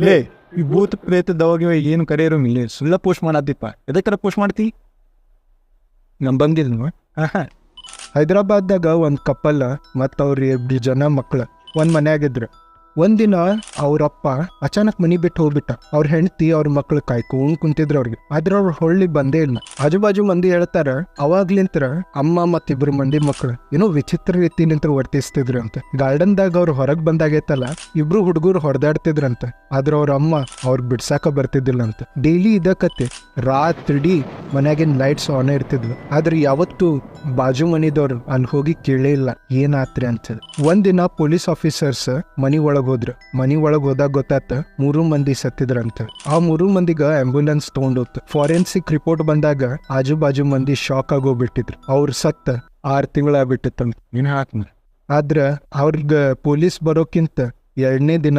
ಲೇ ಈ ಭೂತ ಪ್ರೇತದವಾಗ ಏನು ಕರೆಯರೋ ಇಲ್ಲಿ ಸುಳ್ಳ ಪೋಸ್ಟ್ ಮಾಡತ್ತಿಪ್ಪ ಎದಕ್ಕರ ಪೋಸ್ಟ್ ಮಾಡ್ತಿ ನಮ್ ಬಂದಿಲ್ಲ ಹೈದರಾಬಾದ್ದಾಗ ಒಂದು ಕಪ್ಪಲ್ ಮತ್ತು ಅವ್ರ 2 ಜನ ಮಕ್ಳು ಒಂದು ಮನ್ಯಾಗಿದ್ರು. ಒಂದಿನ ಅವ್ರಪ್ಪ ಅಚಾನಕ್ ಮನಿ ಬಿಟ್ಟು ಹೋಗ್ಬಿಟ್ಟ. ಅವ್ರ ಹೆಂಡತಿ ಅವ್ರ ಮಕ್ಳು ಕಾಯ್ಕೊಂಡ್ ಕುಂತಿದ್ರು ಅವ್ರಿಗೆ. ಆದ್ರೆ ಅವ್ರು ಹೊಳ್ಳಿ ಬಂದೇ ಇಲ್ಲ. ಆಜು ಬಾಜು ಮಂದಿ ಹೇಳ್ತಾರ ಅವಾಗ್ಲಿಂತ್ರ ಅಮ್ಮ ಮತ್ತಿಬ್ರು ಮಂದಿ ಮಕ್ಳು ಏನೋ ವಿಚಿತ್ರ ರೀತಿಲಿಂತ ವರ್ತಿಸ್ತಿದ್ರು ಅಂತ. ಗಾರ್ಡನ್ದಾಗ ಅವ್ರು ಹೊರಗೆ ಬಂದಾಗೈತಲ್ಲ, ಇಬ್ರು ಹುಡುಗರು ಹೊಡೆದಾಡ್ತಿದ್ರಂತ. ಆದ್ರೆ ಅವ್ರ ಅಮ್ಮ ಅವ್ರಿಗೆ ಬಿಡ್ಸಾಕ ಬರ್ತಿದ್ದಿಲ್ಲ ಅಂತ. ಡೈಲಿ ಇದಕ್ಕತ್ತೆ ರಾತ್ರಿ ಮನ್ಯಾಗಿನ ಲೈಟ್ಸ್ ಆನ್ ಇರ್ತಿದ್ವು. ಆದ್ರೆ ಯಾವತ್ತು ಬಾಜು ಮನಿದವ್ರು ಅಲ್ಲಿ ಹೋಗಿ ಕೇಳೇ ಇಲ್ಲ ಏನಾತ್ರಿ ಅಂತ. ಒಂದಿನ ಪೊಲೀಸ್ ಆಫೀಸರ್ಸ್ ಮನಿ ಒಳಗ್ ಹೋದ್ರು. ಮನಿ ಒಳಗ್ ಹೋದಾಗ ಗೊತ್ತಾತ 3 ಮಂದಿ ಸತ್ತಿದ್ರಂತ. ಆ 3 ಮಂದಿಗ ಆಂಬ್ಯುಲೆನ್ಸ್ ತಗೊಂಡೋಗ್ತು. ಫಾರೆನ್ಸಿಕ್ ರಿಪೋರ್ಟ್ ಬಂದಾಗ ಆಜು ಬಾಜು ಮಂದಿ ಶಾಕ್ ಆಗೋಗ್ಬಿಟ್ಟಿದ್ರು. ಅವ್ರ ಸತ್ತ 6 ತಿಂಗಳಾಗ್ಬಿಟ್ಟಿತ್ತಂತ. ಆದ್ರ ಅವ್ರಿಗೆ ಪೊಲೀಸ್ ಬರೋಕ್ಕಿಂತ 2ನೇ ದಿನ